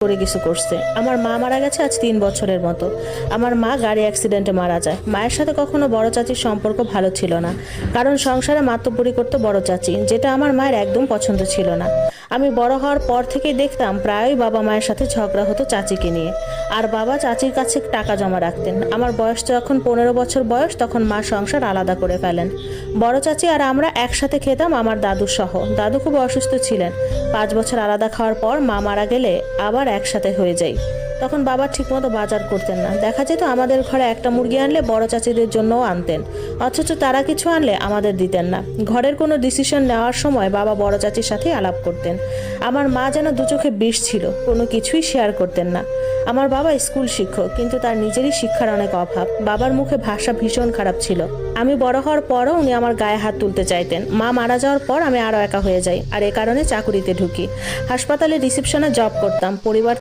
করে কিছু করছে। আমার মা মারা গেছে আজ 3 বছরের মতো। আমার মা গাড়ি অ্যাক্সিডেন্টে মারা যায়। মায়ের সাথে কখনো বড় চাচির সম্পর্ক ভালো ছিল না, কারণ সংসারে মাতব্বরি করতো বড় চাচি, যেটা আমার মায়ের একদম পছন্দ ছিল না। আমি বড় হওয়ার পর থেকেই দেখতাম প্রায়ই বাবা মায়ের সাথে ঝগড়া হতো চাচিকে নিয়ে। আর বাবা চাচির কাছে টাকা জমা রাখতেন। আমার বয়স যখন 15 বছর বয়স, তখন মা সংসার আলাদা করে ফেলেন। বড় চাচি আর আমরা একসাথে খেতাম, আমার দাদু সহ। দাদু খুব অসুস্থ ছিলেন। 5 বছর আলাদা খাওয়ার পর মা মারা গেলে আবার একসাথে হয়ে যাই। তখন বাবা ঠিকমতো বাজার করতেন না। দেখা যেত আমাদের ঘরে একটা মুরগি আনলে বড় চাচিদের জন্যও আনতেন, অথচ তারা কিছু আনলে আমাদের দিতেন না। ঘরের কোনো ডিসিশন নেওয়ার সময় বাবা বড় চাচির সাথে আলাপ করতেন। আমার মা যেন দু চোখে বিষ ছিল, কোনো কিছুই শেয়ার করতেন না। আমার বাবা স্কুল শিক্ষক, কিন্তু তার নিজেরই শিক্ষার অনেক অভাব। বাবার মুখে ভাষা ভীষণ খারাপ ছিল। আমি বড় হওয়ার পরও উনি আমার গায়ে হাত তুলতে চাইতেন। মা মারা যাওয়ার পর আমি আরও একা হয়ে যাই, আর এ কারণে চাকুরিতে ঢুকি। হাসপাতালে রিসেপশনে জব করতাম। পরিবার